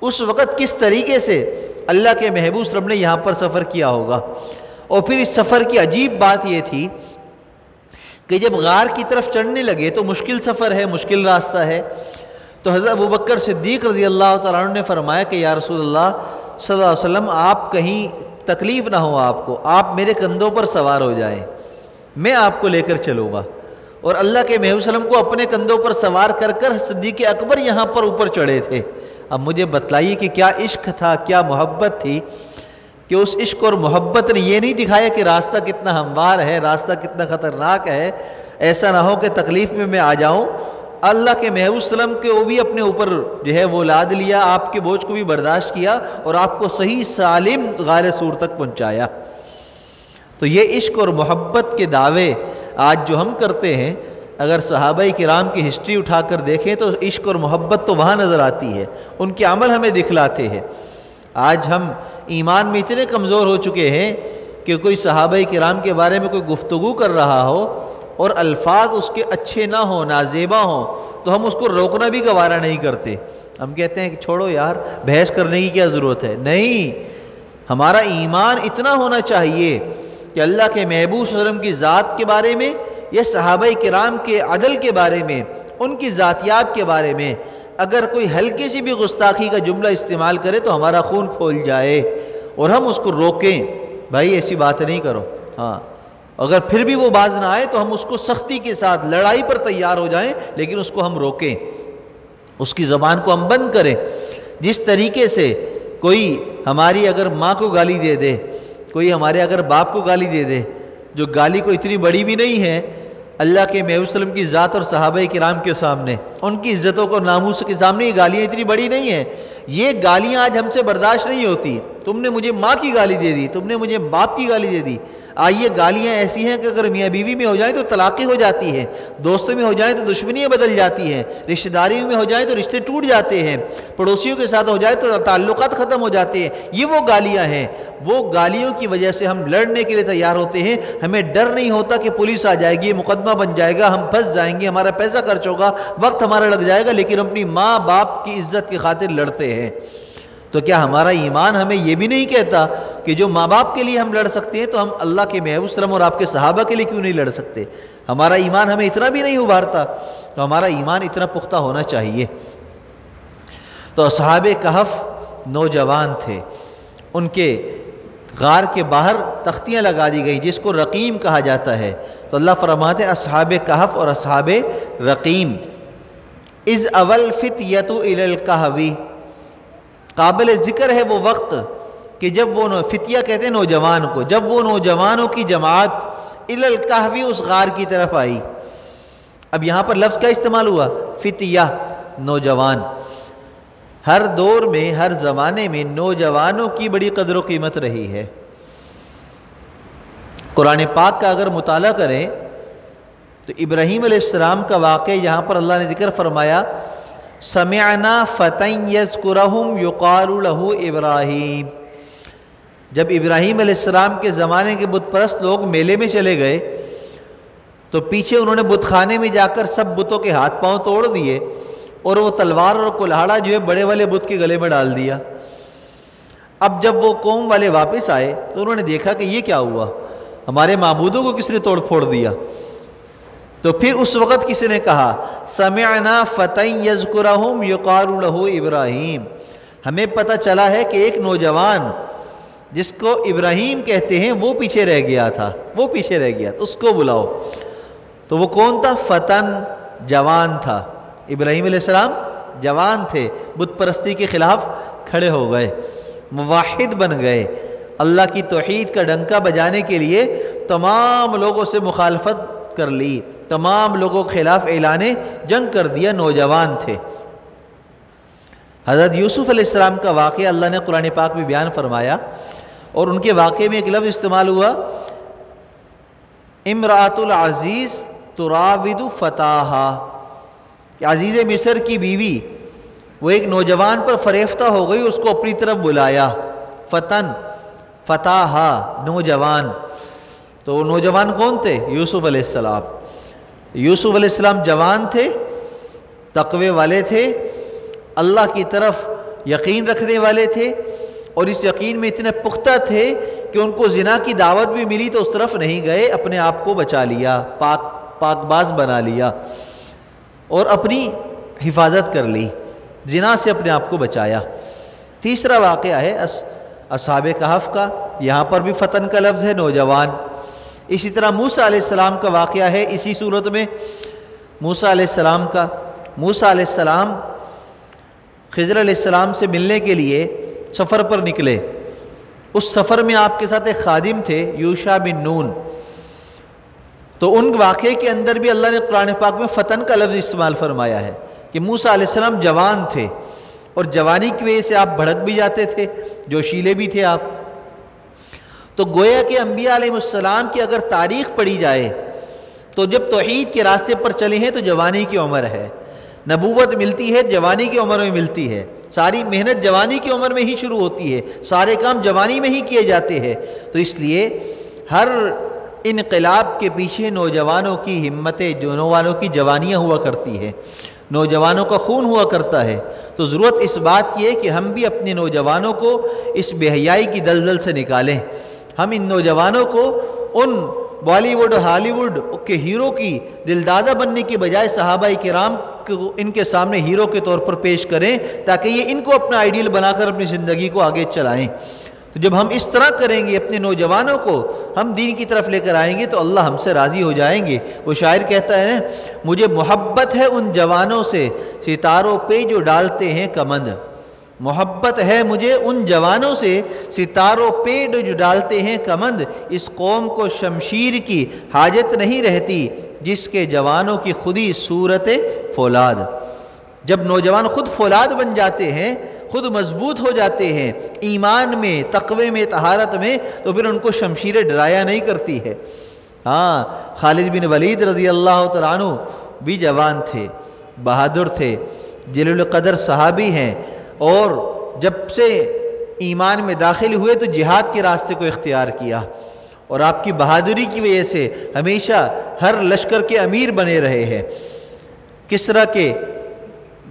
اس وقت کس طریقے سے اللہ کے محبوب صلی اللہ علیہ وسلم نے یہاں پر سفر کیا ہوگا۔ اور پھر اس سفر کی عجیب بات یہ تھی کہ جب غار کی طرف چڑھنے لگے تو مشکل سفر ہے، مشکل راستہ ہے، تو حضرت ابوبکر صدیق رضی اللہ تعالیٰ عنہ نے فرمایا کہ یا رسول اللہ صلی اللہ علیہ وسلم، آپ کہیں تکلیف نہ ہو آپ کو، آپ میرے کندھوں پر سوار ہو جائیں، میں آپ کو لے کر چلوں گا۔ اور اللہ کے محبوب صلی اللہ علیہ وسلم کو اپنے کندھوں پر سوار کر کر صدیق اکبر یہاں پر اوپر چڑھے تھے۔ اب مجھے بتلائیے کہ کیا عشق تھا، کیا محبت تھی، کہ اس عشق اور محبت نے یہ نہیں دکھایا کہ راستہ کتنا ہموار ہے، راستہ کتنا خطرناک ہے، ایسا نہ ہو کہ تکلیف میں آ جاؤں۔ اللہ کے محبوب صلی اللہ علیہ وسلم کے وہ بھی اپنے اوپر جو ہے وہ لاد لیا، آپ کے بوجھ کو بھی برداشت کیا، اور آپ کو صحیح سالم غار ثور تک پہنچایا۔ تو یہ عشق اور محبت کے دعوے آج جو ہم کرتے ہیں، اگر صحابہ کرام کی ہسٹری اٹھا کر دیکھیں تو عشق اور محبت تو وہاں نظر آتی ہے، ان کے عمل ہمیں دکھلاتے ہیں۔ آج ہم ایمان میں اتنے کمزور ہو چکے ہیں کہ کوئی صحابہ کرام کے بارے میں کوئی گفتگو کر رہا ہو اور الفاظ اس کے اچھے نہ ہوں، نازیبا ہوں، تو ہم اس کو روکنا بھی گوارا نہیں کرتے۔ ہم کہتے ہیں کہ چھوڑو یار، بحث کرنے کی کیا ضرورت ہے۔ نہیں، ہمارا ایمان اتنا ہونا چاہیے کہ اللہ کے محبوب صلی اللہ علیہ وسلم کی ذات کے بارے میں یا صحابہ کرام کے عدل کے بارے میں، ان کی ذاتیات کے بارے میں اگر کوئی ہلکی سی بھی گستاخی کا جملہ استعمال کرے تو ہمارا خون کھول جائے اور ہم اس کو روکیں، بھائی ایسی بات نہیں کرو۔ ہاں، اگر پھر بھی وہ باز نہ آئے تو ہم اس کو سختی کے ساتھ لڑائی پر تیار ہو جائیں، لیکن اس کو ہم روکیں، اس کی زبان کو ہم بند کریں۔ جس طریقے سے کوئی ہماری اگر ماں کو گالی دے دے، کوئی ہمارے اگر باپ کو گالی دے دے، جو گالی کو اتنی بڑی بھی نہیں ہے، اللہ کے محبوب صلی اللہ علیہ وسلم کی ذات اور صحابہ کرام کے سامنے، ان کی عزتوں کو ناموس کے سامنے یہ گالیاں اتنی بڑی نہیں ہیں۔ یہ گالیاں آج ہم سے برداشت نہیں ہوتی۔ تم نے مجھے ماں کی گالی دے دی، تم نے مجھے باپ کی گالی دے دی۔ آئیے گالیاں ایسی ہیں کہ اگر میاں بیوی میں ہو جائیں تو طلاقیں ہو جاتی ہیں، دوستوں میں ہو جائیں تو دشمنیاں بدل جاتی ہیں، رشتہ داریوں میں ہو جائیں تو رشتے ٹوٹ جاتے ہیں، پڑوسیوں کے ساتھ ہو جائے تو تعلقات ختم ہو جاتے ہیں۔ یہ وہ گالیاں ہیں، وہ گالیوں کی وجہ سے ہم لڑنے کے لیے تیار ہوتے ہیں۔ ہمیں ڈر نہیں ہوتا کہ پولیس آ جائے گی، مقدمہ بن جائے گا، ہم پھنس جائیں گے، ہمارا پیسہ خرچ ہوگا، وقت ہمارا لگ جائے گا، لیکن اپنی ماں باپ کی عزت کی خاطر لڑتے ہیں۔ تو کیا ہمارا ایمان ہمیں یہ بھی نہیں کہتا کہ جو ماں باپ کے لیے ہم لڑ سکتے ہیں تو ہم اللہ کے محبوب صلی اللہ علیہ وسلم اور آپ کے صحابہ کے لیے کیوں نہیں لڑ سکتے؟ ہمارا ایمان ہمیں اتنا بھی نہیں ابھارتا؟ تو ہمارا ایمان اتنا پختہ ہونا چاہیے۔ تو اصحاب کہف نوجوان تھے، ان کے غار کے باہر تختیاں لگا دی گئی جس کو رقیم کہا جاتا ہے۔ تو اللہ فرماتے ہیں اصحاب کہف اور اصحاب رقیم، اذ اول فتیۃ الی الکہف، قابل ذکر ہے وہ وقت کہ جب وہ فتیہ کہتے ہیں نوجوان کو، جب وہ نوجوانوں کی جماعت الی الکہف اس غار کی طرف آئی۔ اب یہاں پر لفظ کیا استعمال ہوا؟ فتیہ، نوجوان۔ ہر دور میں، ہر زمانے میں نوجوانوں کی بڑی قدر و قیمت رہی ہے۔ قرآن پاک کا اگر مطالعہ کریں تو ابراہیم علیہ السلام کا واقعہ یہاں پر اللہ نے ذکر فرمایا، سمعنا فتى یذکرہم یقال لہ ابراہیم۔ جب ابراہیم علیہ السلام کے زمانے کے بت پرست لوگ میلے میں چلے گئے تو پیچھے انہوں نے بت خانے میں جا کر سب بتوں کے ہاتھ پاؤں توڑ دیے اور وہ تلوار اور کلہاڑا جو ہے بڑے والے بت کے گلے میں ڈال دیا۔ اب جب وہ قوم والے واپس آئے تو انہوں نے دیکھا کہ یہ کیا ہوا، ہمارے معبودوں کو کس نے توڑ پھوڑ دیا؟ تو پھر اس وقت کسی نے کہا سمعنا فتى یذکرہم یقال لہ ابراہیم، ہمیں پتہ چلا ہے کہ ایک نوجوان جس کو ابراہیم کہتے ہیں وہ پیچھے رہ گیا تھا، وہ پیچھے رہ گیا، اس کو بلاؤ۔ تو وہ کون تھا؟ فتن، جوان تھا۔ ابراہیم علیہ السلام جوان تھے، بت پرستی کے خلاف کھڑے ہو گئے، موحد بن گئے، اللہ کی توحید کا ڈنکا بجانے کے لیے تمام لوگوں سے مخالفت کر لی، تمام لوگوں کے خلاف اعلان جنگ کر دیا، نوجوان تھے۔ حضرت یوسف علیہ السلام کا واقعہ اللہ نے قرآن پاک میں بیان فرمایا، اور ان کے واقعے میں ایک لفظ استعمال ہوا، امرأۃ العزیز تراود فتاہا، کہ عزیز مصر کی بیوی وہ ایک نوجوان پر فریفتہ ہو گئی، اس کو اپنی طرف بلایا، فتن، فتاہا، نوجوان۔ تو وہ نوجوان کون تھے؟ یوسف علیہ السلام۔ یوسف علیہ السلام جوان تھے، تقوی والے تھے، اللہ کی طرف یقین رکھنے والے تھے، اور اس یقین میں اتنے پختہ تھے کہ ان کو زنا کی دعوت بھی ملی تو اس طرف نہیں گئے، اپنے آپ کو بچا لیا، پاک باز بنا لیا اور اپنی حفاظت کر لی، زنا سے اپنے آپ کو بچایا۔ تیسرا واقعہ ہے اصحاب کہف کا، یہاں پر بھی فتن کا لفظ ہے، نوجوان۔ اسی طرح موسیٰ علیہ السلام کا واقعہ ہے اسی صورت میں، موسیٰ علیہ السلام کا۔ موسیٰ علیہ السلام خضر علیہ السلام سے ملنے کے لیے سفر پر نکلے، اس سفر میں آپ کے ساتھ ایک خادم تھے یوشع بن نون، تو ان واقعے کے اندر بھی اللہ نے قرآن پاک میں فتن کا لفظ استعمال فرمایا ہے کہ موسیٰ علیہ السلام جوان تھے، اور جوانی کی وجہ سے آپ بھڑک بھی جاتے تھے، جوشیلے بھی تھے آپ۔ تو گویا کہ انبیاء علیہ السلام کی اگر تاریخ پڑھی جائے تو جب توحید کے راستے پر چلے ہیں تو جوانی کی عمر ہے، نبوت ملتی ہے جوانی کی عمر میں ملتی ہے، ساری محنت جوانی کی عمر میں ہی شروع ہوتی ہے، سارے کام جوانی میں ہی کیے جاتے ہیں۔ تو اس لیے ہر انقلاب کے پیچھے نوجوانوں کی ہمتیں، نوجوانوں کی جوانیاں ہوا کرتی ہے، نوجوانوں کا خون ہوا کرتا ہے۔ تو ضرورت اس بات کی ہے کہ ہم بھی اپنے نوجوانوں کو اس بے حیائی کی دلدل سے نکالیں، ہم ان نوجوانوں کو ان بالی ووڈ اور ہالی ووڈ کے ہیرو کی دلدادہ بننے کی بجائے صحابہ کرام کو ان کے سامنے ہیرو کے طور پر پیش کریں، تاکہ یہ ان کو اپنا آئیڈیل بنا کر اپنی زندگی کو آگے چلائیں۔ تو جب ہم اس طرح کریں گے، اپنے نوجوانوں کو ہم دین کی طرف لے کر آئیں گے تو اللہ ہم سے راضی ہو جائیں گے۔ وہ شاعر کہتا ہے نا، مجھے محبت ہے ان جوانوں سے ستاروں پہ جو ڈالتے ہیں کمند، محبت ہے مجھے ان جوانوں سے ستاروں پہ جو ڈالتے ہیں کمند، اس قوم کو شمشیر کی حاجت نہیں رہتی جس کے جوانوں کی خودی صورت فولاد۔ جب نوجوان خود فولاد بن جاتے ہیں، خود مضبوط ہو جاتے ہیں ایمان میں، تقوی میں، طہارت میں، تو پھر ان کو شمشیریں ڈرایا نہیں کرتی ہے۔ ہاں، خالد بن ولید رضی اللہ تعالیٰ عنہ بھی جوان تھے، بہادر تھے، جلیل القدر صحابی ہیں، اور جب سے ایمان میں داخل ہوئے تو جہاد کے راستے کو اختیار کیا، اور آپ کی بہادری کی وجہ سے ہمیشہ ہر لشکر کے امیر بنے رہے ہیں۔ کسریٰ کے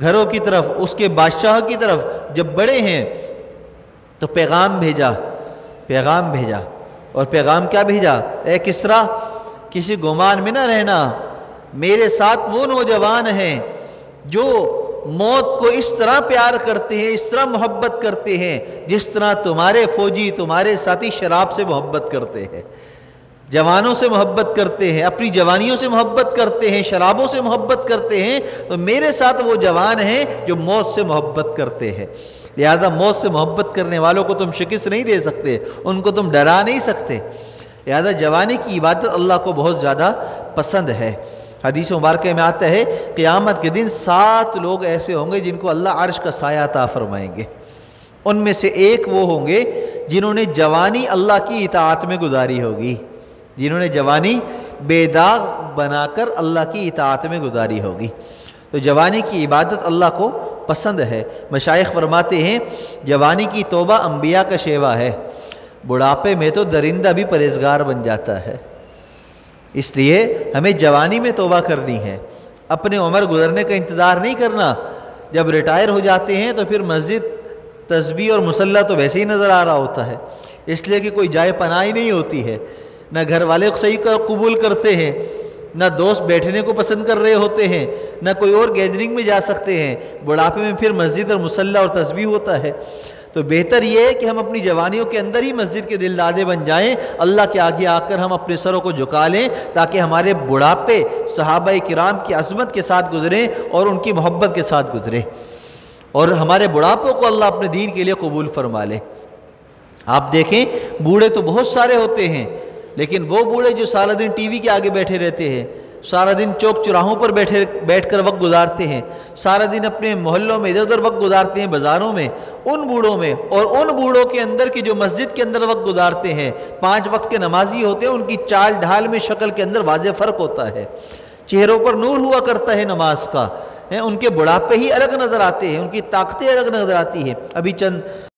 گھروں کی طرف، اس کے بادشاہ کی طرف جب بڑے ہیں تو پیغام بھیجا، پیغام بھیجا، اور پیغام کیا بھیجا؟ اے کسریٰ، کسی گمان میں نہ رہنا، میرے ساتھ وہ نوجوان ہیں جو موت کو اس طرح پیار کرتے ہیں، اس طرح محبت کرتے ہیں جس طرح تمہارے فوجی، تمہارے ساتھی شراب سے محبت کرتے ہیں، جوانوں سے محبت کرتے ہیں، اپنی جوانیوں سے محبت کرتے ہیں، شرابوں سے محبت کرتے ہیں، تو میرے ساتھ وہ جوان ہیں جو موت سے محبت کرتے ہیں۔ لہذا موت سے محبت کرنے والوں کو تم شکست نہیں دے سکتے، ان کو تم ڈرا نہیں سکتے۔ لہذا جوانی کی عبادت اللہ کو بہت زیادہ پسند ہے۔ حدیث مبارکہ میں آتا ہے قیامت کے دن 7 لوگ ایسے ہوں گے جن کو اللہ عرش کا سایہ عطا فرمائیں گے۔ ان میں سے ایک وہ ہوں گے جنہوں نے جوانی اللہ کی اطاعت میں گزاری ہوگی، جنہوں نے جوانی بے داغ بنا کر اللہ کی اطاعت میں گزاری ہوگی۔ تو جوانی کی عبادت اللہ کو پسند ہے۔ مشائخ فرماتے ہیں جوانی کی توبہ انبیاء کا شیوا ہے، بڑھاپے میں تو درندہ بھی پرہیزگار بن جاتا ہے۔ اس لیے ہمیں جوانی میں توبہ کرنی ہے، اپنے عمر گزرنے کا انتظار نہیں کرنا۔ جب ریٹائر ہو جاتے ہیں تو پھر مسجد، تسبیح اور مصلی تو ویسے ہی نظر آ رہا ہوتا ہے، اس لیے کہ کوئی جائے پناہ ہی نہیں ہوتی ہے، نہ گھر والے صحیح قبول کرتے ہیں، نہ دوست بیٹھنے کو پسند کر رہے ہوتے ہیں، نہ کوئی اور گیدرنگ میں جا سکتے ہیں۔ بڑھاپے میں پھر مسجد اور مصلی اور تسبیح ہوتا ہے۔ تو بہتر یہ ہے کہ ہم اپنی جوانیوں کے اندر ہی مسجد کے دل دادے بن جائیں، اللہ کے آگے آ کر ہم اپنے سروں کو جھکا لیں، تاکہ ہمارے بڑھاپے صحابہ کرام کی عظمت کے ساتھ گزریں اور ان کی محبت کے ساتھ گزریں، اور ہمارے بڑھاپوں کو اللہ اپنے دین کے لیے قبول فرما لے۔ آپ دیکھیں بوڑھے تو بہت سارے ہوتے ہیں، لیکن وہ بوڑھے جو سارا دن ٹی وی کے آگے بیٹھے رہتے ہیں، سارا دن چوک چراہوں پر بیٹھ کر وقت گزارتے ہیں، سارا دن اپنے محلوں میں ادھر ادھر وقت گزارتے ہیں، بازاروں میں، ان بوڑھوں میں اور ان بوڑھوں کے اندر کی جو مسجد کے اندر وقت گزارتے ہیں، 5 وقت کے نمازی ہوتے ہیں، ان کی چال ڈھال میں، شکل کے اندر واضح فرق ہوتا ہے، چہروں پر نور ہوا کرتا ہے نماز کا، ان کے بڑھاپے ہی الگ نظر آتے ہیں، ان کی طاقتیں الگ نظر آتی ہیں۔ ابھی چند